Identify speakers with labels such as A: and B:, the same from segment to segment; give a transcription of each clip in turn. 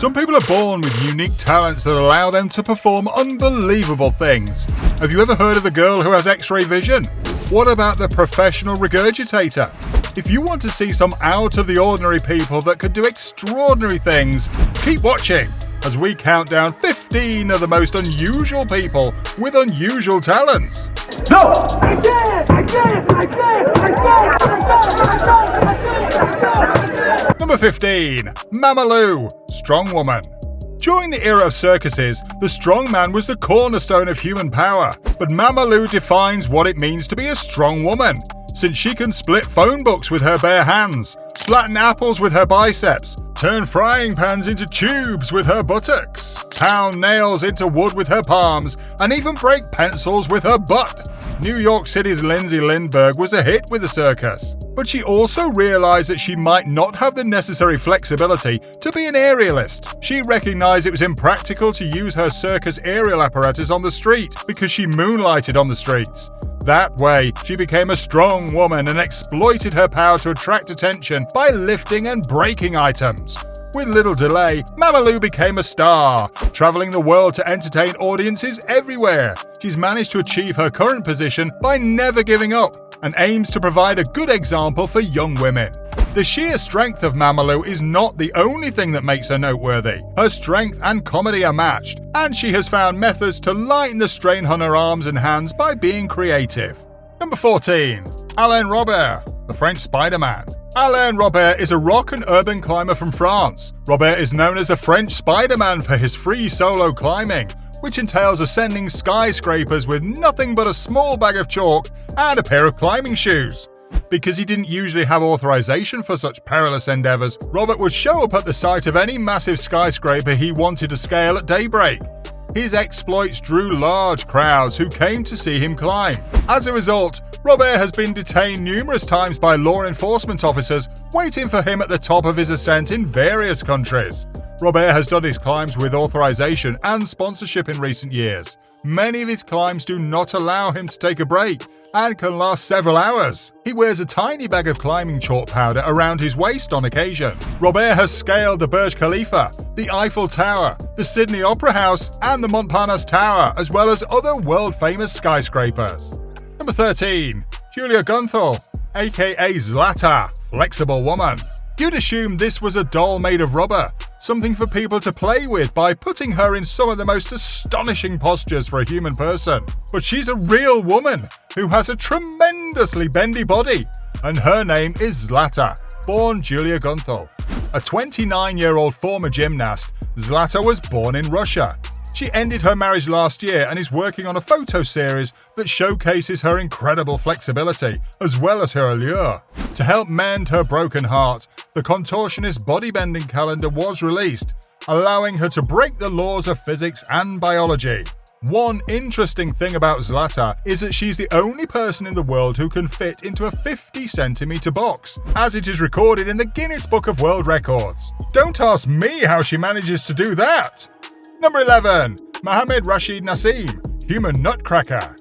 A: Some people are born with unique talents that allow them to perform unbelievable things. Have you ever heard of the girl who has X-ray vision? What about the professional regurgitator? If you want to see some out-of-the-ordinary people that could do extraordinary things, keep watching as we count down 15 of the most unusual people with unusual talents.
B: No! I did it! I did it! I did it! I did it! I did it!
A: Number 15. Mamalu, strong woman. During the era of circuses, the strongman was the cornerstone of human power, but Mamalu defines what it means to be a strong woman, since she can split phone books with her bare hands, flatten apples with her biceps, turn frying pans into tubes with her buttocks, pound nails into wood with her palms, and even break pencils with her butt. New York City's Linsey Lindberg was a hit with the circus, but she also realized that she might not have the necessary flexibility to be an aerialist. She recognized it was impractical to use her circus aerial apparatus on the street because she moonlighted on the streets. That way, she became a strong woman and exploited her power to attract attention by lifting and breaking items. With little delay, Mamalu became a star, traveling the world to entertain audiences everywhere. She's managed to achieve her current position by never giving up and aims to provide a good example for young women. The sheer strength of Mamalu is not the only thing that makes her noteworthy. Her strength and comedy are matched, and she has found methods to lighten the strain on her arms and hands by being creative. Number 14. Alain Robert, the French Spider-Man. Alain Robert is a rock and urban climber from France. Robert is known as the French Spider-Man for his free solo climbing, which entails ascending skyscrapers with nothing but a small bag of chalk and a pair of climbing shoes. Because he didn't usually have authorization for such perilous endeavors, Robert would show up at the site of any massive skyscraper he wanted to scale at daybreak. His exploits drew large crowds who came to see him climb. As a result, Robert has been detained numerous times by law enforcement officers waiting for him at the top of his ascent in various countries. Robert has done his climbs with authorization and sponsorship in recent years. Many of his climbs do not allow him to take a break and can last several hours. He wears a tiny bag of climbing chalk powder around his waist on occasion. Robert has scaled the Burj Khalifa, the Eiffel Tower, the Sydney Opera House, and the Montparnasse Tower, as well as other world-famous skyscrapers. Number 13. Julia Gonthol, aka Zlata, flexible woman. You'd assume this was a doll made of rubber, something for people to play with by putting her in some of the most astonishing postures for a human person. But she's a real woman who has a tremendously bendy body, and her name is Zlata, born Julia Gonthol. A 29-year-old former gymnast, Zlata was born in Russia. She ended her marriage last year and is working on a photo series that showcases her incredible flexibility, as well as her allure. To help mend her broken heart, the contortionist bodybending calendar was released, allowing her to break the laws of physics and biology. One interesting thing about Zlata is that she's the only person in the world who can fit into a 50-centimeter box, as it is recorded in the Guinness Book of World Records. Don't ask me how she manages to do that! Number 11. Mohammed Rasheed Nassim, human nutcracker.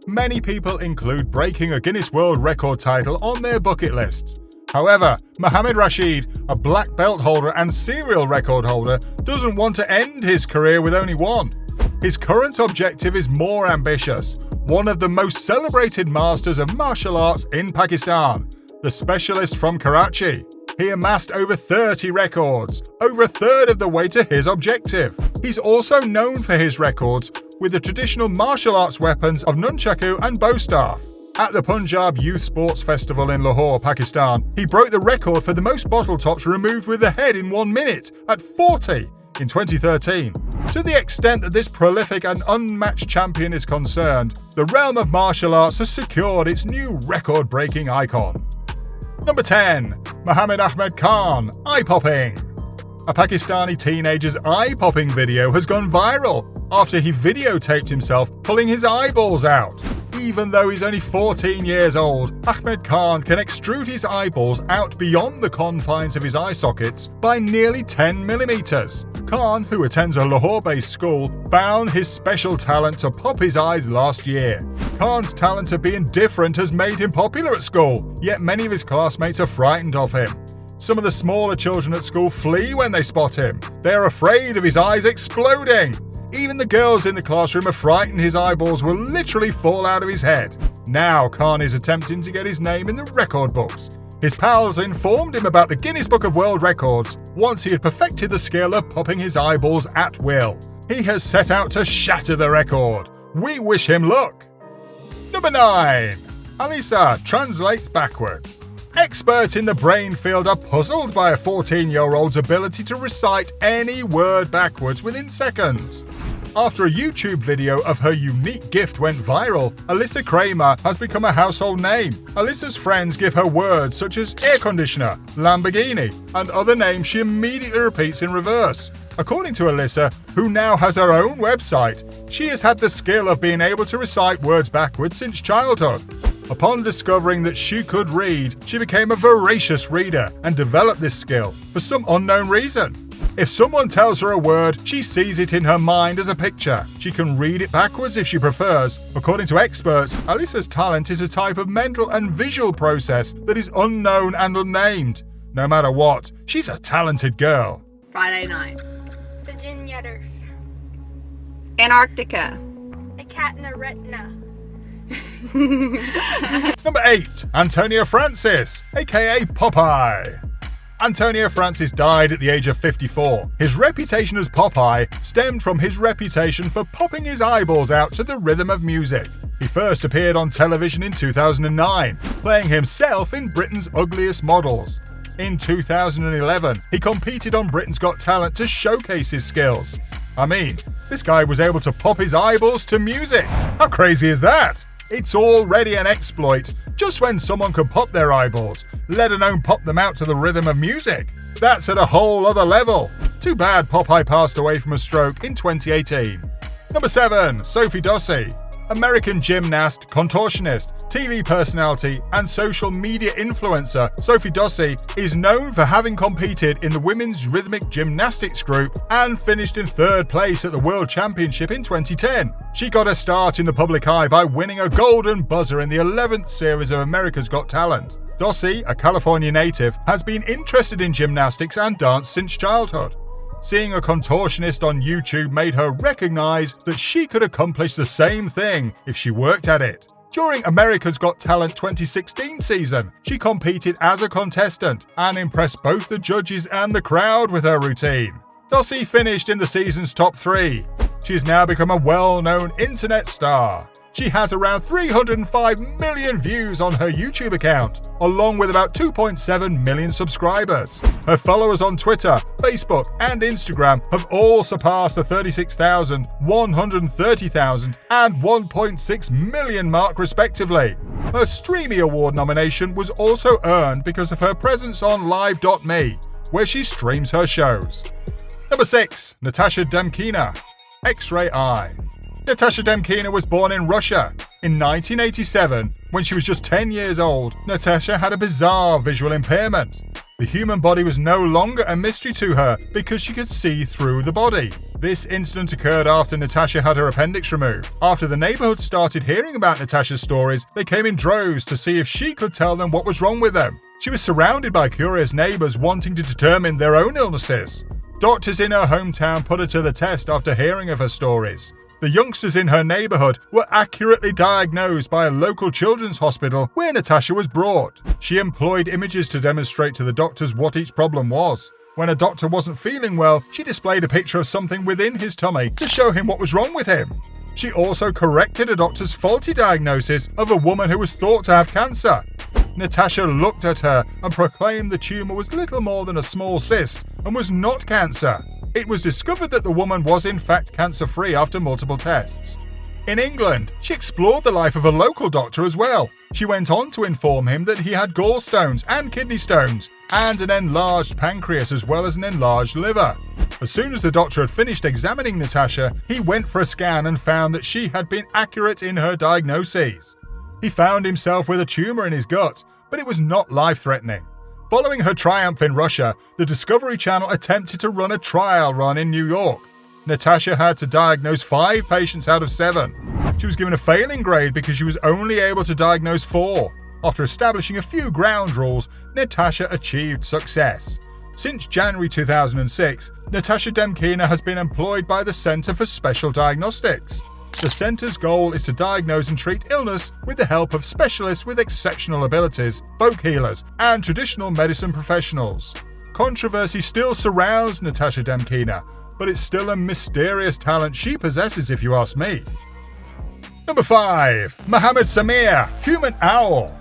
A: Many people include breaking a Guinness World Record title on their bucket lists. However, Mohammed Rasheed, a black belt holder and serial record holder, doesn't want to end his career with only one. His current objective is more ambitious, one of the most celebrated masters of martial arts in Pakistan, the specialist from Karachi. He amassed over 30 records, over a third of the way to his objective. He's also known for his records with the traditional martial arts weapons of nunchaku and bow staff. At the Punjab Youth Sports Festival in Lahore, Pakistan, he broke the record for the most bottle tops removed with the head in 1 minute at 40 in 2013. To the extent that this prolific and unmatched champion is concerned, the realm of martial arts has secured its new record-breaking icon. Number 10. Mohammed Ahmed Khan, eye-popping. A Pakistani teenager's eye-popping video has gone viral after he videotaped himself pulling his eyeballs out. Even though he's only 14 years old, Ahmed Khan can extrude his eyeballs out beyond the confines of his eye sockets by nearly 10 millimeters. Khan, who attends a Lahore-based school, found his special talent to pop his eyes last year. Khan's talent at being different has made him popular at school, yet many of his classmates are frightened of him. Some of the smaller children at school flee when they spot him. They are afraid of his eyes exploding. Even the girls in the classroom are frightened his eyeballs will literally fall out of his head. Now Khan is attempting to get his name in the record books. His pals informed him about the Guinness Book of World Records once he had perfected the skill of popping his eyeballs at will. He has set out to shatter the record. We wish him luck. Number 9. Alyssa translates backward. Experts in the brain field are puzzled by a 14-year-old's ability to recite any word backwards within seconds. After a YouTube video of her unique gift went viral, Alyssa Kramer has become a household name. Alyssa's friends give her words such as air conditioner, Lamborghini, and other names she immediately repeats in reverse. According to Alyssa, who now has her own website, she has had the skill of being able to recite words backwards since childhood. Upon discovering that she could read, she became a voracious reader and developed this skill for some unknown reason. If someone tells her a word, she sees it in her mind as a picture. She can read it backwards if she prefers. According to experts, Alyssa's talent is a type of mental and visual process that is unknown and unnamed. No matter what, she's a talented girl.
C: Friday night.
D: Virginia Earth.
C: Antarctica.
D: A cat in a retina.
A: Number 8. Antonio Francis, aka Popeye. Antonio Francis died at the age of 54. His reputation as Popeye stemmed from his reputation for popping his eyeballs out to the rhythm of music. He first appeared on television in 2009, playing himself in Britain's Ugliest Models. In 2011, he competed on Britain's Got Talent to showcase his skills. I mean, this guy was able to pop his eyeballs to music. How crazy is that? It's already an exploit, just when someone could pop their eyeballs, let alone pop them out to the rhythm of music. That's at a whole other level. Too bad Popeye passed away from a stroke in 2018. Number 7. Sophie Duffy. American gymnast, contortionist, TV personality, and social media influencer, Sophie Duffy is known for having competed in the women's rhythmic gymnastics group and finished in 3rd place at the World Championship in 2010. She got her start in the public eye by winning a golden buzzer in the 11th series of America's Got Talent. Duffy, a California native, has been interested in gymnastics and dance since childhood. Seeing a contortionist on YouTube made her recognize that she could accomplish the same thing if she worked at it. During America's Got Talent 2016 season, she competed as a contestant and impressed both the judges and the crowd with her routine. Duffy finished in the season's top 3. She has now become a well-known internet star. She has around 305 million views on her YouTube account, along with about 2.7 million subscribers. Her followers on Twitter, Facebook, and Instagram have all surpassed the 36,000, 130,000, and 1.6 million mark respectively. Her Streamy Award nomination was also earned because of her presence on Live.me, where she streams her shows. Number 6. Natasha Demkina, X-Ray Eye. Natasha Demkina was born in Russia. In 1987, when she was just 10 years old, Natasha had a bizarre visual impairment. The human body was no longer a mystery to her because she could see through the body. This incident occurred after Natasha had her appendix removed. After the neighborhood started hearing about Natasha's stories, they came in droves to see if she could tell them what was wrong with them. She was surrounded by curious neighbors wanting to determine their own illnesses. Doctors in her hometown put her to the test after hearing of her stories. The youngsters in her neighborhood were accurately diagnosed by a local children's hospital where Natasha was brought. She employed images to demonstrate to the doctors what each problem was. When a doctor wasn't feeling well, she displayed a picture of something within his tummy to show him what was wrong with him. She also corrected a doctor's faulty diagnosis of a woman who was thought to have cancer. Natasha looked at her and proclaimed the tumor was little more than a small cyst and was not cancer. It was discovered that the woman was in fact cancer-free after multiple tests. In England, she explored the life of a local doctor as well. She went on to inform him that he had gallstones and kidney stones, and an enlarged pancreas as well as an enlarged liver. As soon as the doctor had finished examining Natasha, he went for a scan and found that she had been accurate in her diagnoses. He found himself with a tumor in his gut, but it was not life-threatening. Following her triumph in Russia, the Discovery Channel attempted to run a trial run in New York. Natasha had to diagnose 5 patients out of 7. She was given a failing grade because she was only able to diagnose 4. After establishing a few ground rules, Natasha achieved success. Since January 2006, Natasha Demkina has been employed by the Centre for Special Diagnostics. The centre's goal is to diagnose and treat illness with the help of specialists with exceptional abilities, folk healers, and traditional medicine professionals. Controversy still surrounds Natasha Demkina, but it's still a mysterious talent she possesses if you ask me. Number 5. Mohammed Samir, Human Owl.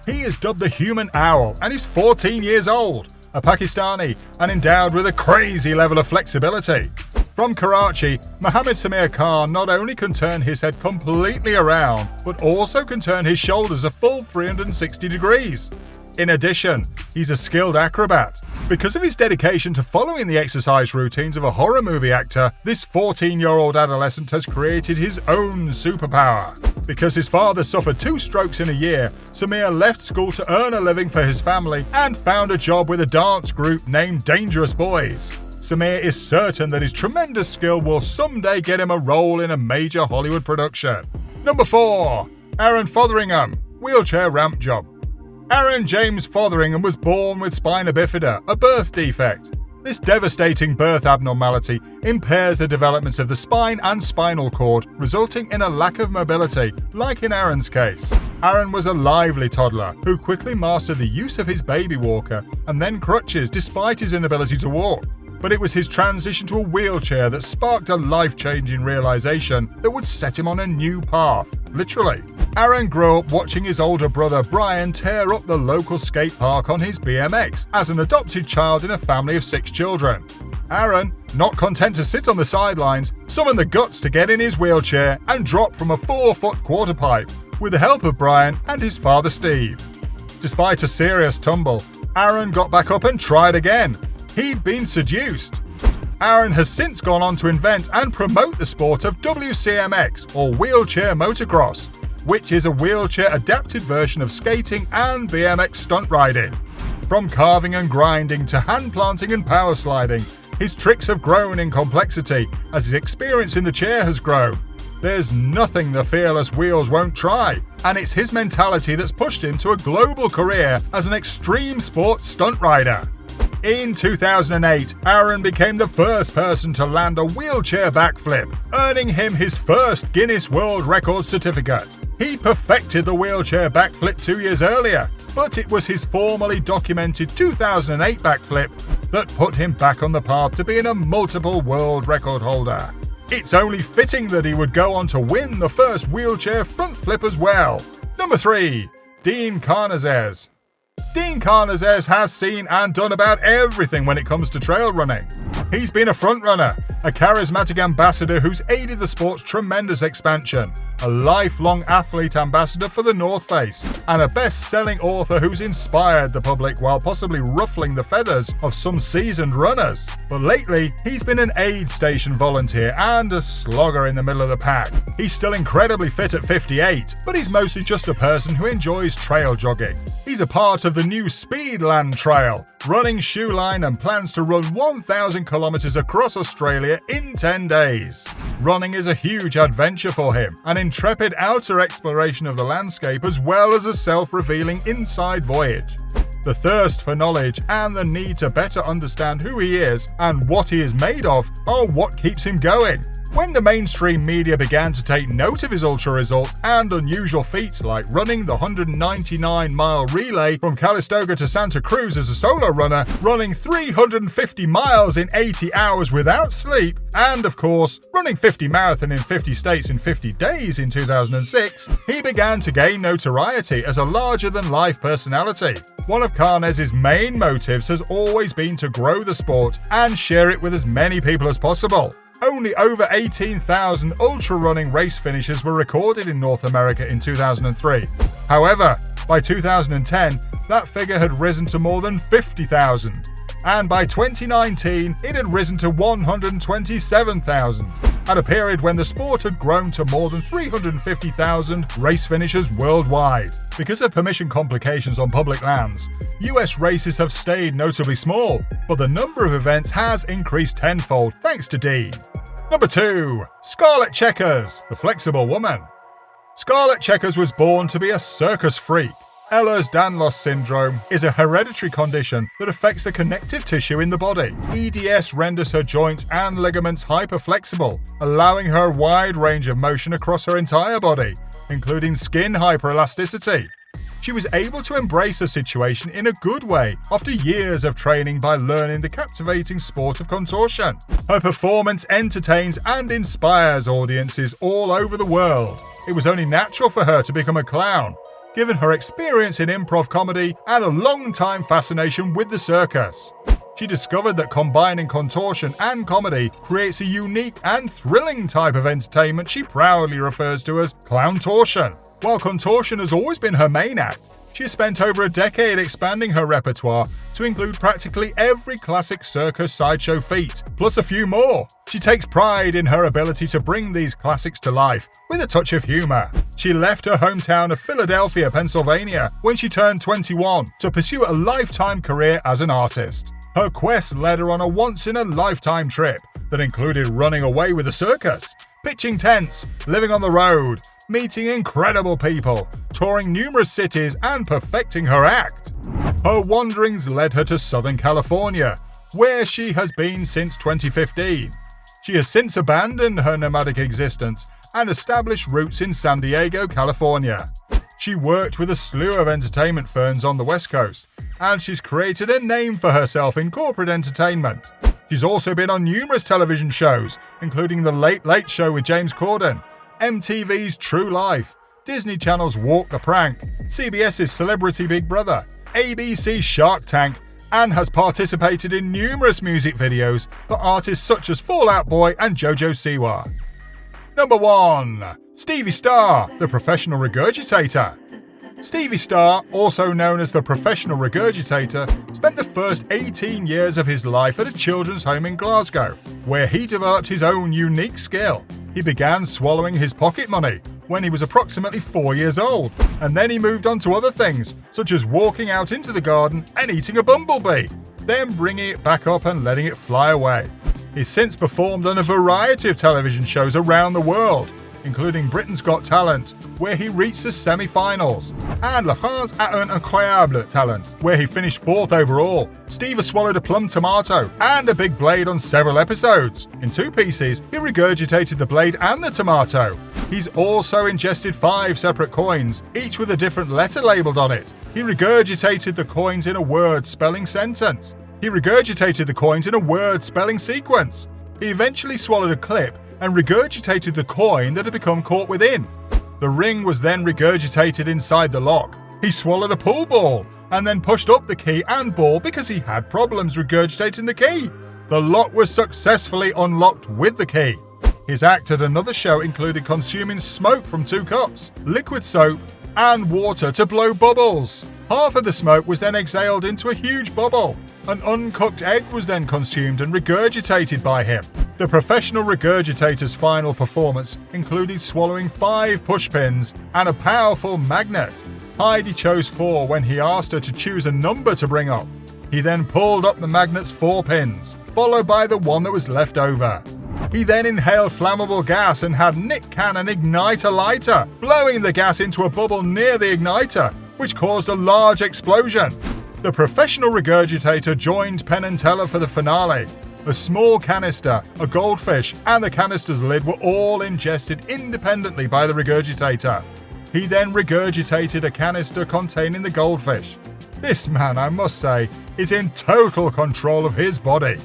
A: He is dubbed the Human Owl and is 14 years old, a Pakistani, and endowed with a crazy level of flexibility. From Karachi, Mohammed Samir Khan not only can turn his head completely around, but also can turn his shoulders a full 360 degrees. In addition, he's a skilled acrobat. Because of his dedication to following the exercise routines of a horror movie actor, this 14-year-old adolescent has created his own superpower. Because his father suffered 2 strokes in a year, Samir left school to earn a living for his family and found a job with a dance group named Dangerous Boys. Samir is certain that his tremendous skill will someday get him a role in a major Hollywood production. Number 4. Aaron Fotheringham, wheelchair ramp jump. Aaron James Fotheringham was born with spina bifida, a birth defect. This devastating birth abnormality impairs the development of the spine and spinal cord, resulting in a lack of mobility, like in Aaron's case. Aaron was a lively toddler who quickly mastered the use of his baby walker and then crutches despite his inability to walk. But it was his transition to a wheelchair that sparked a life-changing realization that would set him on a new path, literally. Aaron grew up watching his older brother Brian tear up the local skate park on his BMX as an adopted child in a family of 6 children. Aaron, not content to sit on the sidelines, summoned the guts to get in his wheelchair and drop from a 4-foot quarter pipe with the help of Brian and his father Steve. Despite a serious tumble, Aaron got back up and tried again. He'd been seduced. Aaron has since gone on to invent and promote the sport of WCMX, or wheelchair motocross, which is a wheelchair-adapted version of skating and BMX stunt riding. From carving and grinding to hand planting and power sliding, his tricks have grown in complexity as his experience in the chair has grown. There's nothing the fearless Wheels won't try, and it's his mentality that's pushed him to a global career as an extreme sports stunt rider. In 2008, Aaron became the first person to land a wheelchair backflip, earning him his first Guinness World Records certificate. He perfected the wheelchair backflip 2 years earlier, but it was his formally documented 2008 backflip that put him back on the path to being a multiple world record holder. It's only fitting that he would go on to win the first wheelchair front flip as well. Number 3. Dean Karnazes. Dean Karnazes has seen and done about everything when it comes to trail running. He's been a frontrunner, a charismatic ambassador who's aided the sport's tremendous expansion, a lifelong athlete ambassador for the North Face, and a best-selling author who's inspired the public while possibly ruffling the feathers of some seasoned runners. But lately, he's been an aid station volunteer and a slogger in the middle of the pack. He's still incredibly fit at 58, but he's mostly just a person who enjoys trail jogging. He's a part of the new Speedland Trail, running shoe line, and plans to run 1,000 kilometers across Australia in 10 days. Running is a huge adventure for him, an intrepid outer exploration of the landscape as well as a self-revealing inside voyage. The thirst for knowledge and the need to better understand who he is and what he is made of are what keeps him going. When the mainstream media began to take note of his ultra results and unusual feats like running the 199-mile relay from Calistoga to Santa Cruz as a solo runner, running 350 miles in 80 hours without sleep, and of course, running 50 marathon in 50 states in 50 days in 2006, he began to gain notoriety as a larger-than-life personality. One of Karnazes' main motives has always been to grow the sport and share it with as many people as possible. Only over 18,000 ultra-running race finishes were recorded in North America in 2003. However, by 2010, that figure had risen to more than 50,000. And by 2019, it had risen to 127,000, at a period when the sport had grown to more than 350,000 race finishers worldwide. Because of permission complications on public lands, US races have stayed notably small, but the number of events has increased tenfold thanks to Dean. Number 2. Scarlet Checkers, the flexible woman. Scarlet Checkers was born to be a circus freak, Ehlers-Danlos syndrome is a hereditary condition that affects the connective tissue in the body. EDS renders her joints and ligaments hyperflexible, allowing her a wide range of motion across her entire body, including skin hyperelasticity. She was able to embrace her situation in a good way after years of training by learning the captivating sport of contortion. Her performance entertains and inspires audiences all over the world. It was only natural for her to become a clown, given her experience in improv comedy and a long-time fascination with the circus. She discovered that combining contortion and comedy creates a unique and thrilling type of entertainment she proudly refers to as clowntortion. While contortion has always been her main act, she has spent over a decade expanding her repertoire to include practically every classic circus sideshow feat, plus a few more. She takes pride in her ability to bring these classics to life with a touch of humor. She left her hometown of Philadelphia, Pennsylvania, when she turned 21 to pursue a lifetime career as an artist. Her quest led her on a once-in-a-lifetime trip that included running away with a circus, pitching tents, living on the road, meeting incredible people, touring numerous cities, and perfecting her act. Her wanderings led her to Southern California, where she has been since 2015. She has since abandoned her nomadic existence and established roots in San Diego, California. She worked with a slew of entertainment firms on the West Coast, and she's created a name for herself in corporate entertainment. She's also been on numerous television shows, including The Late Late Show with James Corden, MTV's True Life, Disney Channel's Walk the Prank, CBS's Celebrity Big Brother, ABC's Shark Tank, and has participated in numerous music videos for artists such as Fall Out Boy and JoJo Siwa. Number 1. Stevie Starr, the professional regurgitator. Stevie Starr, also known as the professional regurgitator, spent the first 18 years of his life at a children's home in Glasgow, where he developed his own unique skill. He began swallowing his pocket money when he was approximately 4 years old, and then he moved on to other things, such as walking out into the garden and eating a bumblebee, then bringing it back up and letting it fly away. He's since performed on a variety of television shows around the world, including Britain's Got Talent, where he reached the semi-finals, and La France a un incroyable talent, where he finished 4th overall. Steve has swallowed a plum tomato and a big blade on several episodes. In 2 pieces, he regurgitated the blade and the tomato. He's also ingested 5 separate coins, each with a different letter labelled on it. He regurgitated the coins in a word-spelling sentence. He regurgitated the coins in a word-spelling sequence. He eventually swallowed a clip and regurgitated the coin that had become caught within. The ring was then regurgitated inside the lock. He swallowed a pool ball and then pushed up the key and ball because he had problems regurgitating the key. The lock was successfully unlocked with the key. His act at another show included consuming smoke from 2 cups, liquid soap, and water to blow bubbles. Half of the smoke was then exhaled into a huge bubble. An uncooked egg was then consumed and regurgitated by him. The professional regurgitator's final performance included swallowing 5 pushpins and a powerful magnet. Heidi chose 4 when he asked her to choose a number to bring up. He then pulled up the magnet's 4 pins, followed by the one that was left over. He then inhaled flammable gas and had Nick Cannon ignite a lighter, blowing the gas into a bubble near the igniter, which caused a large explosion. The professional regurgitator joined Penn and Teller for the finale. A small canister, a goldfish, and the canister's lid were all ingested independently by the regurgitator. He then regurgitated a canister containing the goldfish. This man, I must say, is in total control of his body.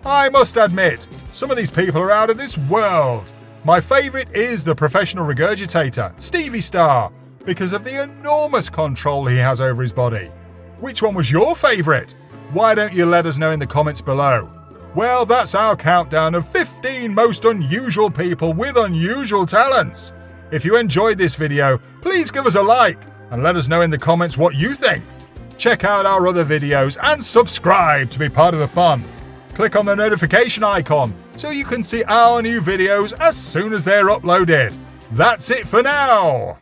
A: I must admit, some of these people are out of this world. My favourite is the professional regurgitator, Stevie Starr, because of the enormous control he has over his body. Which one was your favourite? Why don't you let us know in the comments below? Well, that's our countdown of 15 most unusual people with unusual talents. If you enjoyed this video, please give us a like and let us know in the comments what you think. Check out our other videos and subscribe to be part of the fun. Click on the notification icon so you can see our new videos as soon as they're uploaded. That's it for now.